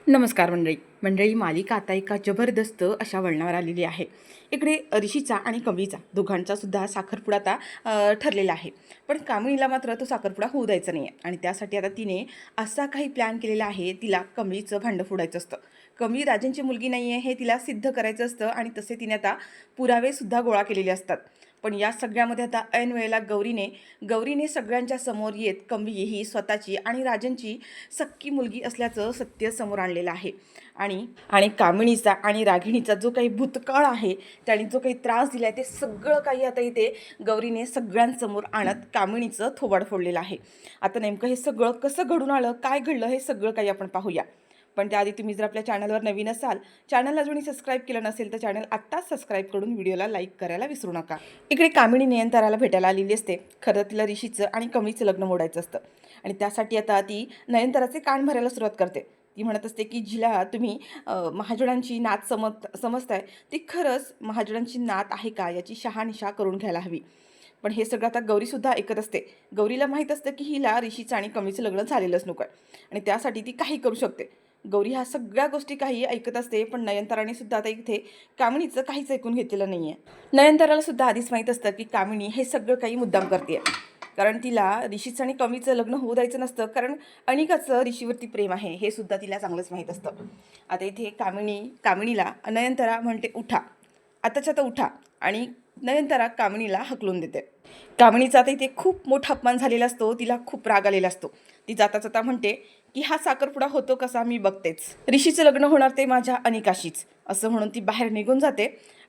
नमस्कार मंडळी मालिका आता एका जबरदस्त अशा वळणावर आलेली आहे. इकडे ऋषीचा आणि कमळीचा दोघांचा सुद्धा साखरपुडा आता ठरलेला आहे. पण कामिनीला मात्र तो साखरपुडा होऊ द्यायचा नाही आहे आणि त्यासाठी आता तिने असा काही प्लॅन केलेला आहे. तिला कमळीचं भांडं फोडायचं असतं. कमळी राजांची मुलगी नाही आहे हे तिला सिद्ध करायचं असतं आणि तसे तिने आता पुरावेसुद्धा गोळा केलेले असतात. पण या सगळ्यामध्ये आता ऐन वेळेला गौरीने सगळ्यांच्या समोर येत कमळी ही स्वतःची आणि राजांची सक्की मुलगी असल्याचं सत्य समोर आणलेलं आहे. आणि आणि कामिणीचा आणि रागिणीचा जो काही भूतकाळ आहे, त्याने जो काही त्रास दिला आहे, ते सगळं काही आता इथे गौरीने सगळ्यांसमोर आणत कामिणीचं थोबाड फोडलेलं आहे. आता नेमकं हे सगळं कसं घडून आलं, काय घडलं, हे सगळं काही आपण पाहूया. पण त्याआधी तुम्ही जर आपल्या चॅनलवर नवीन असाल, चॅनलला अजूनही सबस्क्राईब केलं नसेल तर चॅनल आत्ताच सबस्क्राईब करून व्हिडिओला लाईक करायला विसरू नका. इकडे कामिणी नयनताराला भेटायला आलेली असते. खरं तिला ऋषीचं आणि कमळीचं लग्न मोडायचं असतं आणि त्यासाठी आता ती नयनताराचे कान भरायला सुरुवात करते. ती म्हणत असते की जिला तुम्ही महाजनांची नात समजताय, ती खरंच महाजनांची नात आहे का याची शहानिशा करून घ्यायला हवी. पण हे सगळं आता गौरीसुद्धा ऐकत असते. गौरीला माहीत असतं की हिला ऋषीचं आणि कमळीचं लग्न झालेलंच नको आहे आणि त्यासाठी ती काही करू शकते. गौरी ह्या सगळ्या गोष्टी काही ऐकत असते. पण नयनताराने सुद्धा आता इथे कामिणीचं काहीच ऐकून घेतलेलं नाही आहे. नयनताराला सुद्धा आधीच माहीत असतं की कामिणी हे सगळं काही मुद्दाम करते, कारण तिला ऋषीचं आणि कमळीचं लग्न होऊ द्यायचं नसतं, कारण अनिकाचं ऋषीवरती प्रेम आहे हे सुद्धा तिला चांगलंच माहीत असतं. आता इथे कामिणीला नयनतारा म्हणते उठा, आताच्या आता उठा, आणि नयनतारा कामिणीला हकलून देते. कामिणीचा आता इथे खूप मोठा अपमान झालेला असतो. तिला खूप राग आलेला असतो. ती जाता जाता म्हणते की हा साखरपुडा होतो कसा मी बघतेच, ऋषीचं लग्न होणार ते माझ्या अनिकाशीच, असं म्हणून ती बाहेर निघून जाते.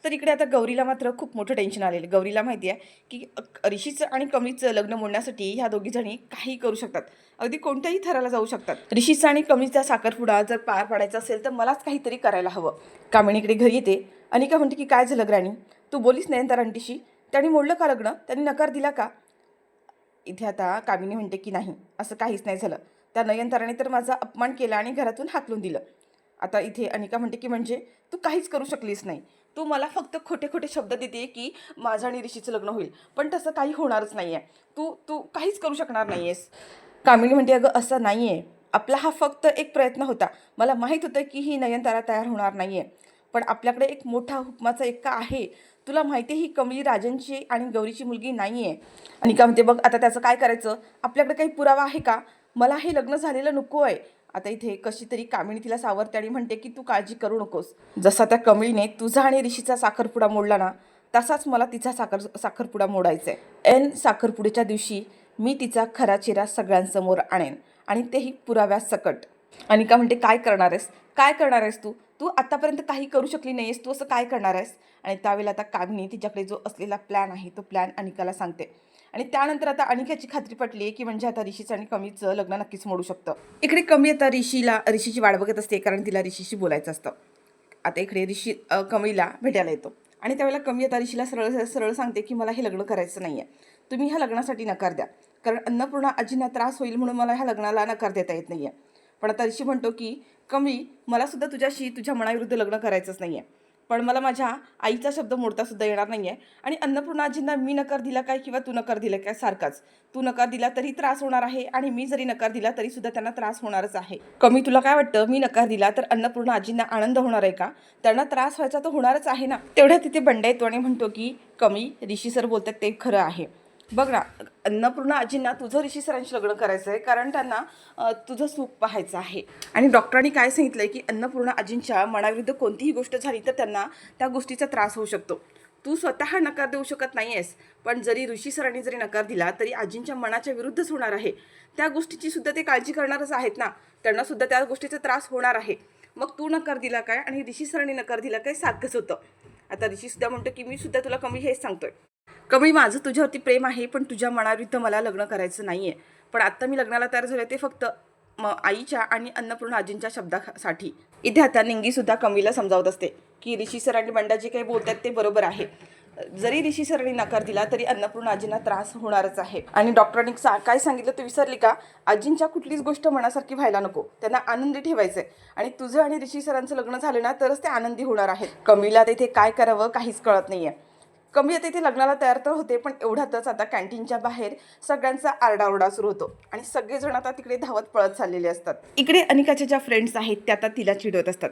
तर इकडे आता गौरीला मात्र खूप मोठं टेन्शन आलेलं. गौरीला माहिती आहे की ऋषीचं आणि कमळीचं लग्न मोडण्यासाठी ह्या दोघीजणी काही करू शकतात, अगदी कोणत्याही थराला जाऊ शकतात. ऋषीचा आणि कमळीचा साखरपुडा जर पार पाडायचा असेल तर मलाच काहीतरी करायला हवं. कामिणीकडे घरी येते. अनिका म्हणते की काय झालं ग्रॅनी, तू बोलीस नयनतारा आंटीशी, त्यांनी मोडलं का लग्न, त्यांनी नकार दिला का? इथे आता कामिनी म्हणते की नाही, असं काहीच नाही झालं. त्या नयनताराने तर माझा अपमान केला आणि घरातून हाकलून दिलं. आता इथे अनिका म्हणते की म्हणजे तू काहीच करू शकलीस नाही, तू मला फक्त खोटे खोटे शब्द देते की माझं आणि ऋषीचं लग्न होईल, पण तसं काही होणारच नाही आहे. तू तू काहीच करू शकणार नाही आहेस. कामिनी म्हणते अगं असं नाही आहे, आपला हा फक्त एक प्रयत्न होता. मला माहीत होतं की ही नयनतारा तयार होणार नाही आहे, पण आपल्याकडे एक मोठा हुकमाचा एक्का आहे. तुला माहिती आहे ही कमळी राजांची आणि गौरीची मुलगी नाही आहे. अनिका म्हणते बघ आता त्याचं काय करायचं, आपल्याकडे काही पुरावा आहे का? मला हे लग्न झालेलं नको आहे. आता इथे कशी तरी कामिणी तिला सावरते आणि म्हणते की तू काळजी करू नकोस. जसा त्या कमळीने तुझा आणि ऋषीचा साखरपुडा मोडला ना, तसाच मला तिचा साखरपुडा मोडायचा आहे. ऐन साखरपुड्याच्या दिवशी मी तिचा खरा चेहरा सगळ्यांसमोर आणेन आणि तेही पुराव्यासकट. अनिका म्हणते काय करणार आहेस, काय करणार आहेस तू? तू आतापर्यंत काही करू शकली नाही आहेस, तू असं काय करणार आहेस? आणि त्यावेळेला आता कामिनी तिच्याकडे जो असलेला प्लॅन आहे तो प्लॅन अनिकाला सांगते. आणि त्यानंतर आता अनिकाची खात्री पटली की म्हणजे आता ऋषीचं आणि कमळीचं लग्न नक्कीच मोडू शकतं. इकडे कमळी आता ऋषीची वाट बघत असते, कारण तिला ऋषीशी बोलायचं असतं. आता इकडे ऋषी कमळीला भेटायला येतो आणि त्यावेळेला कमळी आता ऋषीला सरळ सरळ सांगते की मला हे लग्न करायचं नाही आहे, तुम्ही ह्या लग्नासाठी नकार द्या, कारण अन्नपूर्णा आजींना त्रास होईल म्हणून मला ह्या लग्नाला नकार देता येत नाही आहे. पण आता ऋषी म्हणतो की कमळी, मलासुद्धा तुझ्याशी तुझ्या मनाविरुद्ध लग्न करायचंच नाही आहे, पण मला माझ्या आईचा शब्द मोडतासुद्धा येणार नाही आहे. आणि अन्नपूर्णा आजींना मी नकार दिला काय किंवा तू नकार दिला काय सारखाच, तू नकार दिला तरी त्रास होणार आहे आणि मी जरी नकार दिला तरी सुद्धा त्यांना त्रास होणारच आहे. कमी तुला काय वाटतं, मी नकार दिला तर अन्नपूर्णा आजींना आनंद होणार आहे का? त्यांना त्रास व्हायचा तर होणारच आहे ना. तेवढ्या तिथे बंडा येतो आणि म्हणतो की कमी, ऋषी सर बोलतात ते खरं आहे. बघ ना, अन्नपूर्णा आजींना तुझं ऋषी सरांशी लग्न करायचं आहे, कारण त्यांना तुझं सुख पाहायचं आहे. आणि डॉक्टरांनी काय सांगितलं आहे की अन्नपूर्णा आजींच्या मनाविरुद्ध कोणतीही गोष्ट झाली तर त्यांना त्या गोष्टीचा त्रास होऊ शकतो. तू स्वतः नकार देऊ शकत नाही आहेस, पण जरी ऋषी सरांनी जरी नकार दिला तरी आजींच्या मनाच्या विरुद्धच होणार आहे. त्या गोष्टीची सुद्धा ते काळजी करणारच आहेत ना, त्यांना सुद्धा त्या गोष्टीचा त्रास होणार आहे. मग तू नकार दिला काय आणि ऋषी सरांनी नकार दिला काय, सारखंच होतं. आता ऋषी सुद्धा म्हणतो की मी सुद्धा तुला कमी हेच सांगतोय, कमी माझं तुझ्यावरती प्रेम आहे, पण तुझ्या मनाविरुद्ध मला लग्न करायचं नाही आहे. पण आत्ता मी लग्नाला तयार झाले ते फक्त आईच्या आणि अन्नपूर्णा आजींच्या शब्दासाठी. इथे आता निंगीसुद्धा कमळीला समजावत असते की ऋषी सर आणि बंडा जे काही बोलतात ते बरोबर आहे. जरी ऋषी सरांनी नकार दिला तरी अन्नपूर्णा आजींना त्रास होणारच आहे. आणि डॉक्टरांनी काय सांगितलं तू विसरली का, आजींच्या कुठलीच गोष्ट मनासारखी व्हायला नको, त्यांना आनंदी ठेवायचं आहे. आणि तुझं आणि ऋषी सरांचं लग्न झालं ना तरच ते आनंदी होणार आहेत. कमळीला तिथे काय करावं काहीच कळत नाही आहे. कमी आता इथे लग्नाला तयार तर होते, पण एवढ्यातच आता कॅन्टीनच्या बाहेर सगळ्यांचा आरडाओरडा सुरू होतो आणि सगळेजण आता तिकडे धावत पळत चाललेले असतात. इकडे अनिकाच्या ज्या फ्रेंड्स आहेत त्या आता तिला चिडवत असतात.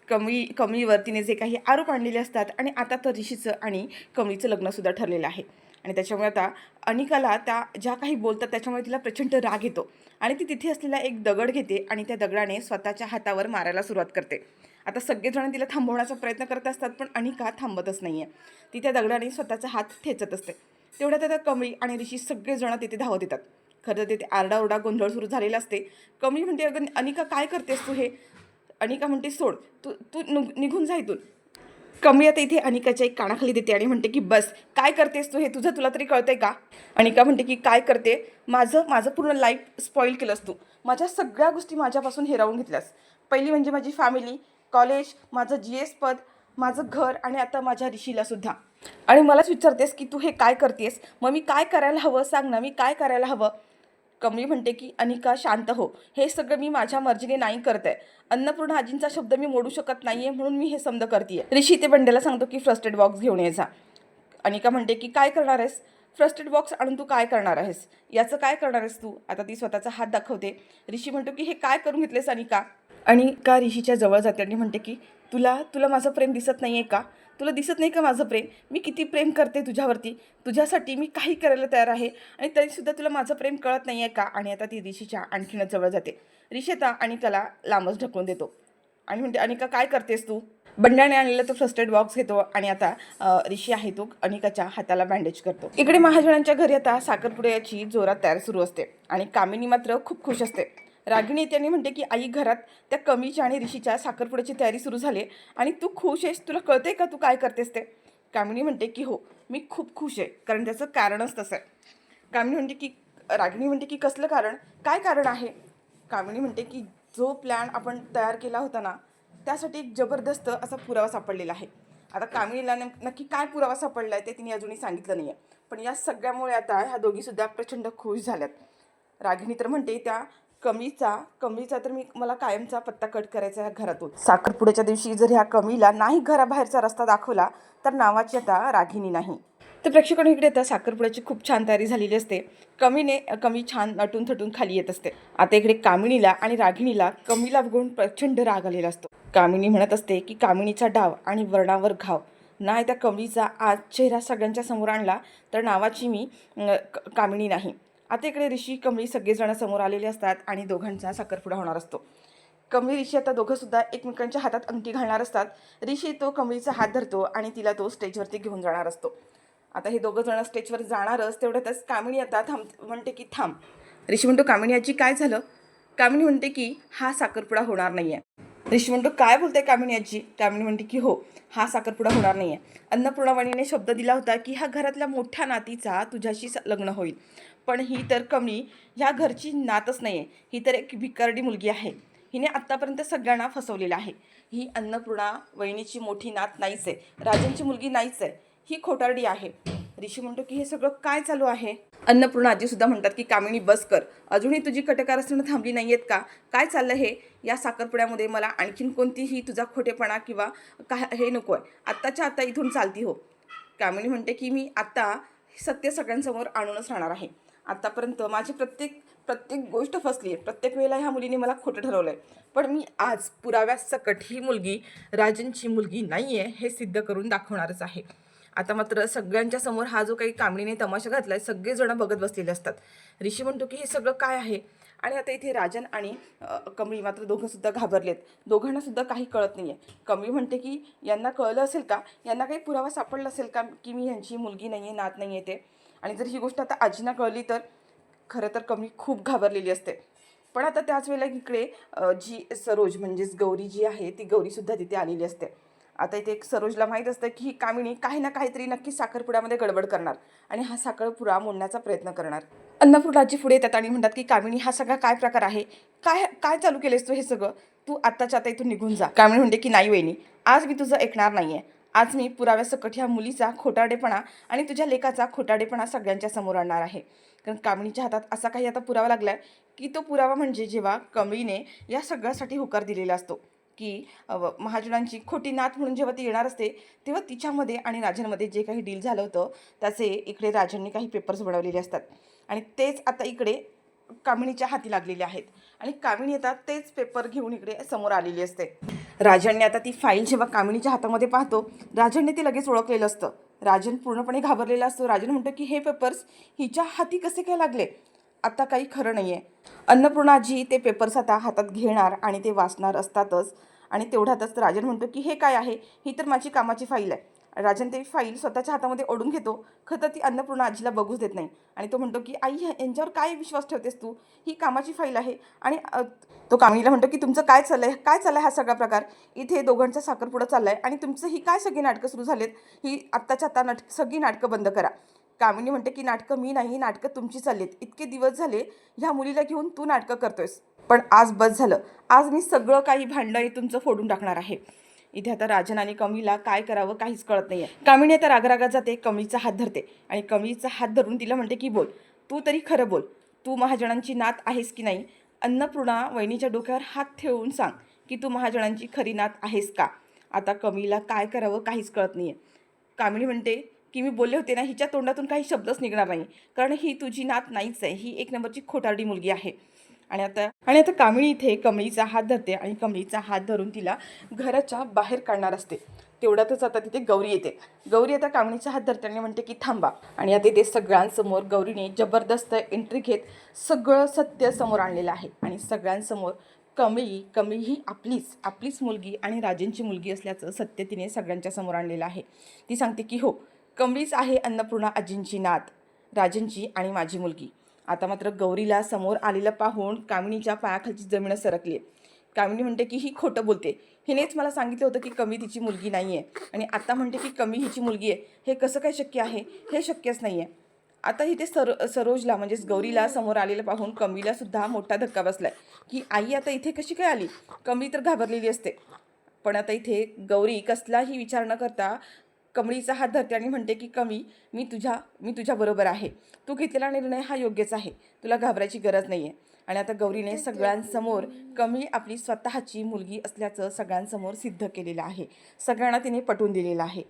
कमीवर तिने जे काही आरोप आणलेले असतात आणि आता तर ऋषीचं आणि कमीचं लग्नसुद्धा ठरलेलं आहे आणि त्याच्यामुळे आता अनिकाला त्या ज्या काही बोलतात त्याच्यामुळे तिला प्रचंड राग येतो आणि ती तिथे असलेला एक दगड घेते आणि त्या दगडाने स्वतःच्या हातावर मारायला सुरुवात करते. आता सगळेजण तिला थांबवण्याचा प्रयत्न करत असतात, पण अनिका थांबतच नाही आहे. ती त्या दगडाने स्वतःचा हात ठेचत असते. तेवढ्यात आता कमळी आणि ऋषी सगळेजण तिथे धावत येतात. खरं तर तिथे आरडाओरडा गोंधळ सुरू झालेला असते. कमळी म्हणते, अगं अनिका काय करतेस तू हे? अनिका म्हणते, सोड तू तू निघून जा इथून. कमळी आता इथे अनिकाच्या एक कानाखाली देते आणि म्हणते की बस, काय करतेस तू हे? तुला तरी कळतंय का? अनिका म्हणते की काय करते? माझं पूर्ण लाईफ स्पॉईल केलंस तू. माझ्या सगळ्या गोष्टी माझ्यापासून हिरावून घेतल्यास. पहिली म्हणजे माझी फॅमिली, कॉलेज, माझं GS पद, माझं घर आणि आता माझ्या ऋषीला सुद्धा. आणि मलाच विचारतेस की तू हे काय करतेस? मग मी काय करायला हवं सांग ना, मी काय करायला हवं? कमळी म्हणते की अनिका शांत हो, हे सगळं मी माझ्या मर्जीने नाही करत आहे. अन्नपूर्णा आजींचा शब्द मी मोडू शकत नाहीये, म्हणून मी हे समज करते. ऋषी ते बंड्याला सांगतो की फर्स्ट एड बॉक्स घेऊन यायचा. अनिका म्हणते की काय करणार आहेस? फर्स्ट एड बॉक्स आणून तू काय करणार आहेस? याचं काय करणार आहेस तू? आता ती स्वतःचा हात दाखवते. ऋषी म्हणतो की हे काय करून घेतलेस अनिका? अनिका ऋषीच्या जवळ जाते आणि म्हणते की तुला माझं प्रेम दिसत नाही आहे का? तुला दिसत नाही का माझं प्रेम? मी किती प्रेम करते तुझ्यावरती. तुझ्यासाठी मी काही करायला तयार आहे आणि तरीसुद्धा तुला माझं प्रेम कळत नाही आहे का? आणि आता ती ऋषीच्या आणखीनच जवळ जाते. ऋषी आता अनिकाला लांबच ढकलून देतो आणि म्हणते, अनिका काय करतेस तू? बंड्याने आणलेला तो फर्स्ट एड बॉक्स घेतो आणि आता ऋषी आहे तो अनिकाच्या हाताला बँडेज करतो. इकडे महाजनांच्या घरी आता साखरपुड्याची जोरात तयारी सुरू असते आणि कामिनी मात्र खूप खुश असते. रागिणी त्यांनी म्हणते की आई, घरात त्या कमीच्या आणि ऋषीच्या साखरपुड्याची तयारी सुरू झाली आणि तू खुश आहेस? तुला कळते का तू काय करतेस ते? कामिनी म्हणते की हो, मी खूप खुश आहे, कारण त्याचं कारणच तसं आहे. कामिनी म्हणते की रागिणी म्हणते की कसलं कारण? काय कारण आहे? कामिनी म्हणते की जो प्लॅन आपण तयार केला होता ना, त्यासाठी एक जबरदस्त असा पुरावा सापडलेला आहे. आता कामिनीला नक्की काय पुरावा सापडला आहे ते तिने अजूनही सांगितलं नाही आहे, पण या सगळ्यामुळे आता ह्या दोघीसुद्धा प्रचंड खुश झाल्यात. रागिणी तर म्हणते त्या कमीचा तर मला कायमचा पत्ता कट करायचा ह्या घरातून. साखरपुड्याच्या दिवशी जर ह्या कमीला नाही घराबाहेरचा रस्ता दाखवला तर नावाची आता रागिणी नाही. तर प्रेक्षकांनी इकडे आता साखरपुड्याची खूप छान तयारी झालेली असते. कमी छान नटून थटून खाली येत असते. आता इकडे कामिनीला आणि रागिणीला कमीला बघून प्रचंड राग आलेला असतो. कामिनी म्हणत असते की कामिनीचा डाव आणि वर्णावर घाव. नाही त्या कमीचा आज चेहरा सगळ्यांच्या समोर आणला तर नावाची मी कामिनी नाही. आता इकडे ऋषी कमळी सगळेजण समोर आलेले असतात आणि दोघांचा साखरपुडा होणार असतो. कमळी ऋषी आता दोघंसुद्धा एकमेकांच्या हातात अंगठी घालणार असतात. ऋषी तो कमळीचा हात धरतो आणि तिला तो स्टेजवरती घेऊन जाणार असतो. आता हे दोघं जण स्टेजवर जाणारच तेवढ्यातच कामिनी आता म्हणते की थांब. ऋषी म्हणतो, कामिनी आजी काय झालं? कामिनी म्हणते की हा साखरपुडा होणार नाही आहे. ऋषी म्हणतो, काय बोलते कामिनी आजी? कामिनी म्हणते की हो, हा साखरपुडा होणार नाही आहे. अन्नपूर्णावाणीने शब्द दिला होता की ह्या घरातल्या मोठ्या नातीचा तुझ्याशी लग्न होईल, पण ही तर कमी ह्या घरची नातच नाही आहे. ही तर एक भिकारडी मुलगी आहे. हिने आत्तापर्यंत सगळ्यांना फसवलेलं आहे. ही अन्नपूर्णा वहिनीची मोठी नात नाहीच आहे, राजांची मुलगी नाहीच आहे. ही खोटारडी आहे. ऋषी म्हणतो की हे सगळं काय चालू आहे? अन्नपूर्णा आजीसुद्धा म्हणतात की कामिनी बस कर, अजूनही तुझी कटकारस्थानं थांबली नाही आहेत का? काय चाललं हे? या साखरपुड्यामध्ये मला आणखीन कोणतीही तुझा खोटेपणा किंवा काय हे नको आहे. आत्ताच्या आत्ता इथून चालती हो. कामिनी म्हणते की मी आत्ता सत्य सगळ्यांसमोर आणूनच राहणार आहे. आत्तापर्यंत माझी प्रत्येक गोष्ट फसली आहे. प्रत्येक वेळेला ह्या मुलीने मला खोटं ठरवलं आहे, पण मी आज पुराव्यासकट ही मुलगी राजनची मुलगी नाही आहे हे सिद्ध करून दाखवणारच आहे. आता मात्र सगळ्यांच्या समोर हा जो काही कामिनीने तमाशा घातला आहे सगळेजण बघत बसलेले असतात. ऋषी म्हणतो की हे सगळं काय आहे? आणि आता इथे राजन आणि कमळी मात्र दोघंसुद्धा घाबरलेत. दोघांनासुद्धा काही कळत नाही आहे. कमळी म्हणते की यांना कळलं असेल का? यांना काही पुरावा सापडला असेल का की मी यांची मुलगी नाही आहे, नात नाही आहे ते? आणि जर ही गोष्ट आता आजींना कळली तर खरं तर कमळी खूप घाबरलेली असते. पण आता त्याच वेळेला इकडे जी सरोज म्हणजेच गौरी जी आहे ती गौरीसुद्धा तिथे आलेली असते. आता इथे एक सरोजला माहीत असतं की ही कामिनी काही ना काहीतरी नक्की साखरपुड्यामध्ये गडबड करणार आणि हा साखरपुडा मोडण्याचा प्रयत्न करणार. अन्नपूर्णाजी पुढे येतात आणि म्हणतात की कामिनी, हा सगळा काय प्रकार आहे? काय काय चालू केलेस तू हे सगळं? तू आत्ताच्या आता इथून निघून जा. कामिनी म्हणते की नाही वहिनी, आज मी तुझं ऐकणार नाही आहे. आज मी पुराव्यासकट ह्या मुलीचा खोटारडेपणा आणि तुझ्या लेकाचा खोटारडेपणा सगळ्यांच्या समोर आणणार आहे. कारण कामिनीच्या हातात असा काही आता पुरावा लागला आहे की तो पुरावा म्हणजे जेव्हा कमळीने या सगळ्यासाठी होकार दिलेला असतो की महाजनांची खोटी नात म्हणून जेव्हा ती येणार असते तेव्हा तिच्यामध्ये आणि राजांमध्ये जे काही डील झालं होतं त्याचे इकडे राजांनी काही पेपर्स बनवलेले असतात आणि तेच आता इकडे कामिनीच्या हाती लागलेले आहेत आणि कामिनी आता तेच पेपर घेऊन इकडे समोर आलेली असते. राजांनी आता ती फाईल जेव्हा कामिनीच्या हातामध्ये पाहतो, राजांनी ते लगेच ओळखलेलं असतं. राजन पूर्णपणे घाबरलेला असतो. राजन म्हणतो की हे पेपर्स हिच्या हाती कसे काय लागले, आता काही खरं नाही आहे. अन्नपूर्णाजी ते पेपर्स आता हातात घेणार आणि ते वाचणार असतातच आणि तेवढ्यातच राजन म्हणतो की हे काय आहे, ही तर माझी कामाची फाईल आहे. राजन ते फाईल स्वतःच्या हातामध्ये ओढून घेतो. खरं तर ती अन्नपूर्णा आजीला बघूच देत नाही आणि तो म्हणतो की आई यांच्यावर काय विश्वास ठेवतेस तू, ही कामाची फाईल आहे. आणि तो कामिनीला म्हणतो की तुमचं काय चाललंय हा सगळा प्रकार, इथे दोघांचा साखरपुडा चाललाय आणि तुमचं ही काय सगळी नाटकं सुरू झालेत, ही आत्ताच्या आता सगळी नाटकं बंद करा. कामिनी म्हणते की नाटकं मी नाही, नाटकं तुमची चाललीत. इतके दिवस झाले ह्या मुलीला घेऊन तू नाटकं करतोयस, पण आज बस झालं. आज मी सगळं काही भांडण तुमचं फोडून टाकणार आहे. इथे आता राजन आणि कमळीला काय करावं काहीच कळत नाही आहे. कामिनी आता रागारागात जाते, कमळीचा हात धरते आणि कमळीचा हात धरून तिला म्हणते की बोल, तू तरी खरं बोल, तू महाजनांची नात आहेस की नाही. अन्नपूर्णा वहिनीच्या डोक्यावर हात ठेवून सांग की तू महाजनांची खरी नात आहेस का. आता कमळीला काय करावं काहीच कळत नाही आहे. कामिनी म्हणते की मी बोलले होते ना, हिच्या तोंडातून काही शब्दच निघणार नाही, कारण ही तुझी नात नाहीच आहे, ही एक नंबरची खोटारडी मुलगी आहे. आणि आता कामिनी इथे कमळीचा हात धरते आणि कमळीचा हात धरून तिला घराच्या बाहेर काढणार असते. तेवढ्यातच आता तिथे गौरी येते. गौरी आता कामिनीचा हात धरते आणि म्हणते की थांबा. आणि आता इथे सगळ्यांसमोर गौरीने जबरदस्त एंट्री घेत सगळं सत्य समोर आणलेलं आहे आणि सगळ्यांसमोर कमळी ही आपलीच मुलगी आणि राजेंची मुलगी असल्याचं सत्य तिने सगळ्यांच्या समोर आणलेलं आहे. ती सांगते की हो, कमळीच आहे अन्नपूर्णा आजींची नात, राजेंची आणि माझी मुलगी. आता मात्र गौरीला समोर आलेलं पाहून कामिनीच्या पायाखालची जमीन सरकली आहे. कामिनी म्हणते की ही खोटं बोलते, हिनेच मला सांगितलं होतं की कमी तिची मुलगी नाही आहे आणि आता म्हणते की कमी हिची मुलगी आहे. हे कसं काय शक्य आहे, हे शक्यच नाही आहे. आता इथे सरोजला म्हणजेच गौरीला समोर आलेलं पाहून कमळीला सुद्धा मोठा धक्का बसलाय की आई आता इथे कशी काय आली. कमळी तर घाबरलेली असते, पण आता इथे गौरी कसलाही विचार न करता कमळीचा हात धरते आणि म्हणते की कमी, मी तुझ्या बरोबर आहे, तू घेतलेला निर्णय हा योग्यच आहे, तुला घाबरायची गरज नाही आहे. आणि आता गौरीने सगळ्यांसमोर कमळी आपली स्वतःची मुलगी असल्याचं सगळ्यांसमोर सिद्ध केलेलं आहे. सगळ्यांना तिने पटवून दिलेलं आहे.